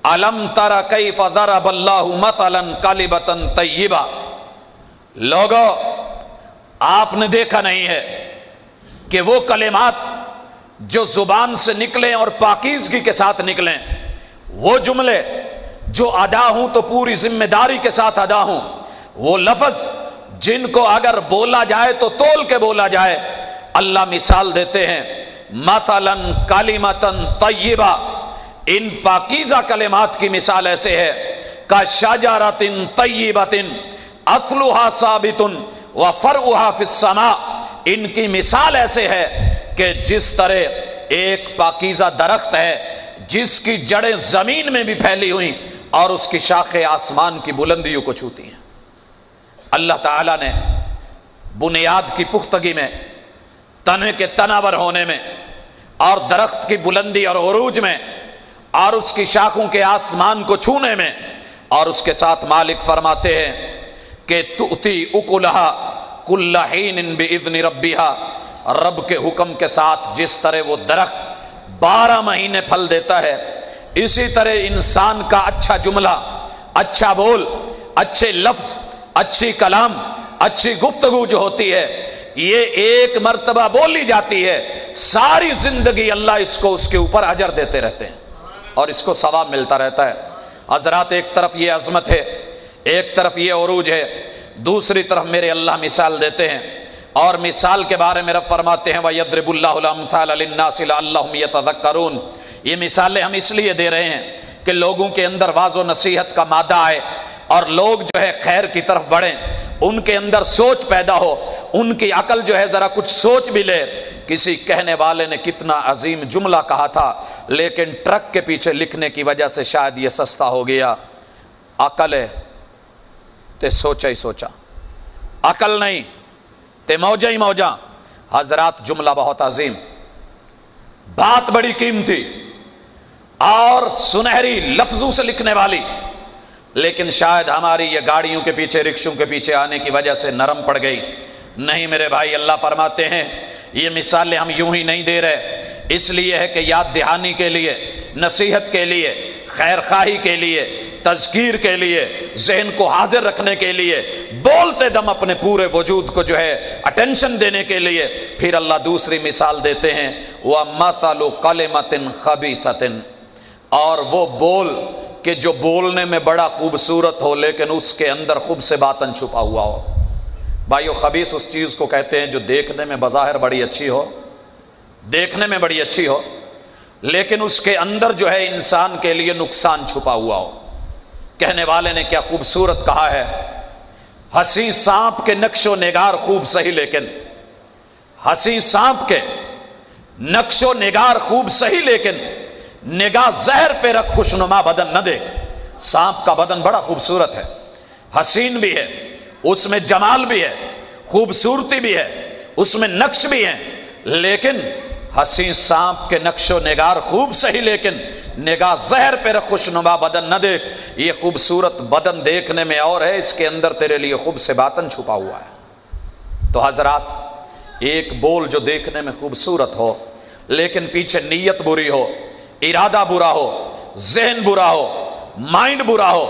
الم تر کیف ضرب اللہ مثلا کلمۃ طیبہ، لوگو آپ نے دیکھا نہیں ہے کہ وہ کلمات جو زبان سے نکلیں اور پاکیزگی کے ساتھ نکلیں، وہ جملے جو ادا ہوں تو پوری ذمہ داری کے ساتھ ادا ہوں، وہ لفظ جن کو اگر بولا جائے تو تول کے بولا جائے، اللہ مثال دیتے ہیں مثلا کلمۃ طیبہ، ان پاکیزہ کلمات کی مثال ایسے ہے کشجرۃ طیبۃ اصلها ثابت وفرعها فی السماء، ان کی مثال ایسے ہے کہ جس طرح ایک پاکیزہ درخت ہے جس کی جڑیں زمین میں بھی پھیلی ہوئی اور اس کی شاخیں آسمان کی بلندیوں کو چھوتی ہیں۔ اللہ تعالیٰ نے بنیاد کی پختگی میں، تنے کے تناور ہونے میں، اور درخت کی بلندی اور عروج میں، اور اس کی شاخوں کے آسمان کو چھونے میں، اور اس کے ساتھ مالک فرماتے ہیں کہ تؤتی اکلھا کل حین باذن ربھا، رب کے حکم کے ساتھ جس طرح وہ درخت 12 مہینے پھل دیتا ہے، اسی طرح انسان کا اچھا جملہ، اچھا بول، اچھے لفظ، اچھی کلام، اچھی گفتگو جو ہوتی ہے، یہ ایک مرتبہ بولی جاتی ہے، ساری زندگی اللہ اس کو اس کے اوپر اجر دیتے رہتے ہیں اور اس کو ثواب ملتا رہتا ہے۔ حضرات، ایک طرف یہ عظمت ہے، ایک طرف یہ عروج ہے، دوسری طرف میرے اللہ مثال دیتے ہیں، اور مثال کے بارے میں رب فرماتے ہیں وَيَضْرِبُ اللَّهُ الْأَمْثَالَ لِلنَّاسِ لَعَلَّهُمْ يَتَذَكَّرُونَ، یہ مثالیں ہم اس لیے دے رہے ہیں کہ لوگوں کے اندر واعظ و نصیحت کا مادہ آئے اور لوگ جو ہے خیر کی طرف بڑھیں، ان کے اندر سوچ پیدا ہو، ان کی عقل جو ہے ذرا کچھ سوچ بھی لے۔ کسی کہنے والے نے کتنا عظیم جملہ کہا تھا، لیکن ٹرک کے پیچھے لکھنے کی وجہ سے شاید یہ سستا ہو گیا۔ عقل ہے تے سوچا ہی سوچا، عقل نہیں تے موجہ ہی موجہ۔ حضرات، جملہ بہت عظیم، بات بڑی قیمتی اور سنہری لفظوں سے لکھنے والی، لیکن شاید ہماری یہ گاڑیوں کے پیچھے، رکشوں کے پیچھے آنے کی وجہ سے نرم پڑ گئی۔ نہیں میرے بھائی، اللہ فرماتے ہیں یہ مثالیں ہم یوں ہی نہیں دے رہے، اس لیے ہے کہ یاد دہانی کے لیے، نصیحت کے لیے، خیر خواہی کے لیے، تذکیر کے لیے، ذہن کو حاضر رکھنے کے لیے، بولتے دم اپنے پورے وجود کو جو ہے اٹینشن دینے کے لیے۔ پھر اللہ دوسری مثال دیتے ہیں وَمَثَلُ كَلِمَةٍ خَبِيثَةٍ، اور وہ بول کہ جو بولنے میں بڑا خوبصورت ہو لیکن اس کے اندر خوب سے باطن چھپا ہوا ہو۔ بھائیو، خبیث اس چیز کو کہتے ہیں جو دیکھنے میں بظاہر بڑی اچھی ہو، دیکھنے میں بڑی اچھی ہو، لیکن اس کے اندر جو ہے انسان کے لیے نقصان چھپا ہوا ہو۔ کہنے والے نے کیا خوبصورت کہا ہے، ہنسی سانپ کے نقش و نگار خوب سہی، لیکن ہنسی سانپ کے نقش و نگار خوب سہی، لیکن نگاہ زہر پہ رکھ خوشنما بدن نہ دیکھ۔ سانپ کا بدن بڑا خوبصورت ہے، حسین بھی ہے، اس میں جمال بھی ہے، خوبصورتی بھی ہے، اس میں نقش بھی ہے، لیکن ہنسی سانپ کے نقش و نگار خوب سہی، لیکن نگاہ زہر پہ رکھ خوشنما بدن نہ دیکھ۔ یہ خوبصورت بدن دیکھنے میں اور ہے، اس کے اندر تیرے لیے خوب سے باطن چھپا ہوا ہے۔ تو حضرات، ایک بول جو دیکھنے میں خوبصورت ہو لیکن پیچھے نیت بری ہو، ارادہ برا ہو، ذہن برا ہو، مائنڈ برا ہو،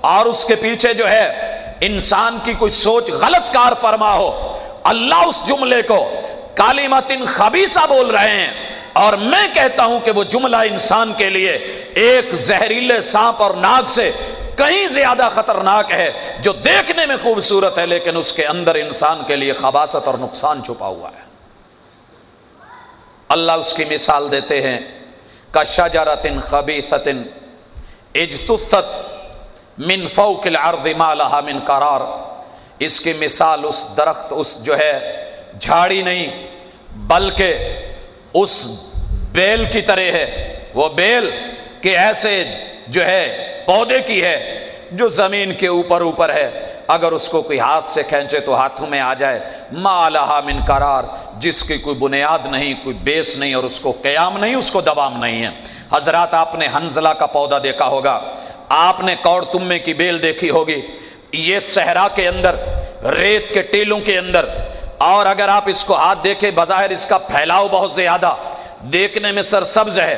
اور اس کے پیچھے جو ہے انسان کی کوئی سوچ غلط کار فرما ہو، اللہ اس جملے کو کلمۃ خبیثہ بول رہے ہیں، اور میں کہتا ہوں کہ وہ جملہ انسان کے لیے ایک زہریلے سانپ اور ناگ سے کہیں زیادہ خطرناک ہے، جو دیکھنے میں خوبصورت ہے لیکن اس کے اندر انسان کے لیے خباثت اور نقصان چھپا ہوا ہے۔ اللہ اس کی مثال دیتے ہیں کشجرۃ خبیثۃ اجتثت من فوق الارض ما لها من قرار، اس کی مثال اس درخت، اس جو ہے جھاڑی نہیں بلکہ اس بیل کی طرح ہے۔ وہ بیل کہ ایسے جو ہے پودے کی ہے جو زمین کے اوپر ہے، اگر اس کو کوئی ہاتھ سے کھینچے تو ہاتھوں میں آ جائے، ما لها من قرار، جس کی کوئی بنیاد نہیں، کوئی بیس نہیں، اور اس کو قیام نہیں، اس کو دوام نہیں ہے۔ حضرات، آپ نے حنظلہ کا پودا دیکھا ہوگا، آپ نے کوڑ تمے کی بیل دیکھی ہوگی، یہ صحرا کے اندر، ریت کے ٹیلوں کے اندر، اور اگر آپ اس کو ہاتھ دیکھیں بظاہر اس کا پھیلاؤ بہت زیادہ، دیکھنے میں سرسبز ہے،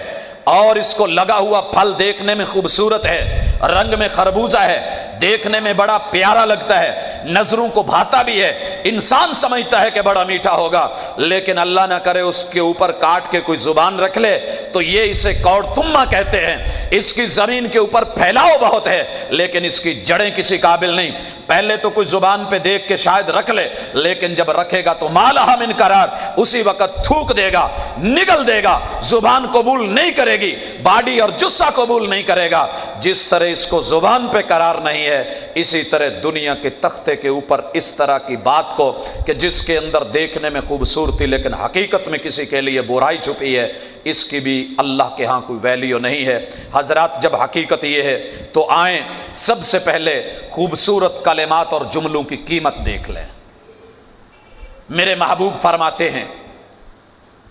اور اس کو لگا ہوا پھل دیکھنے میں خوبصورت ہے، رنگ میں خربوزہ ہے، دیکھنے میں بڑا پیارا لگتا ہے، نظروں کو بھاتا بھی ہے، انسان سمجھتا ہے کہ بڑا میٹھا ہوگا، لیکن اللہ نہ کرے اس کے اوپر کاٹ کے کوئی زبان رکھ لے تو یہ اسے کوڑ تما کہتے ہیں۔ اس کی زمین کے اوپر پھیلاؤ بہت ہے لیکن اس کی جڑیں کسی قابل نہیں۔ پہلے تو کوئی زبان پہ دیکھ کے شاید رکھ لے، لیکن جب رکھے گا تو ما لہا من قرار، اسی وقت تھوک دے گا، نگل دے گا، زبان قبول نہیں کرے گی، باڈی اور جثہ قبول نہیں کرے گا۔ جس طرح اس کو زبان پہ قرار نہیں ہے، اسی طرح دنیا کے تختے کے اوپر اس طرح کی بات کو کہ جس کے اندر دیکھنے میں خوبصورتی لیکن حقیقت میں کسی کے لیے برائی چھپی ہے، اس کی بھی اللہ کے ہاں کوئی ویلیو نہیں ہے۔ حضرات، جب حقیقت یہ ہے تو آئیں سب سے پہلے خوبصورت کلمات اور جملوں کی قیمت دیکھ لیں۔ میرے محبوب فرماتے ہیں،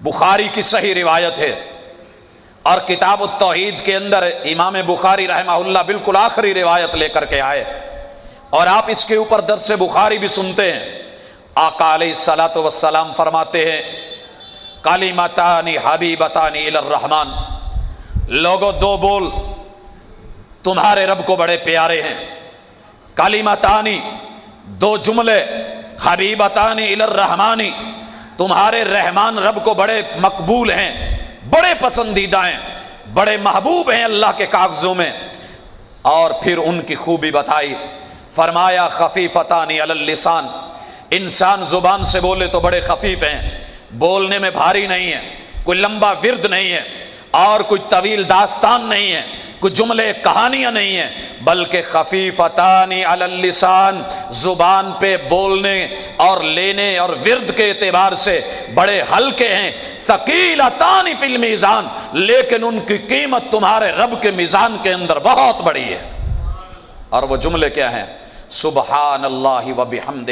بخاری کی صحیح روایت ہے اور کتاب التوحید کے اندر امام بخاری رحمہ اللہ بالکل آخری روایت لے کر کے آئے اور آپ اس کے اوپر درس بخاری بھی سنتے ہیں۔ آقا علیہ الصلاۃ والسلام فرماتے ہیں، کلمتان حبیبتان الی الرحمن، لوگو دو بول تمہارے رب کو بڑے پیارے ہیں، کلمتان دو جملے، حبیبتان الی الرحمن تمہارے رحمان رب کو بڑے مقبول ہیں، بڑے پسندیدہ ہیں، بڑے محبوب ہیں اللہ کے کاغذوں میں۔ اور پھر ان کی خوبی بتائی، فرمایا خفیفتان علی اللسان، انسان زبان سے بولے تو بڑے خفیف ہیں، بولنے میں بھاری نہیں ہے، کوئی لمبا ورد نہیں ہے اور کوئی طویل داستان نہیں ہے، کوئی جملے کہانیاں نہیں ہیں، بلکہ خفیفتان علی اللسان، زبان پہ بولنے اور لینے اور ورد کے اعتبار سے بڑے ہلکے ہیں، ثقیلتان فی المیزان، لیکن ان کی قیمت تمہارے رب کے میزان کے اندر بہت بڑی ہے۔ اور وہ جملے کیا ہیں؟ سبحان اللہ و بحمدہ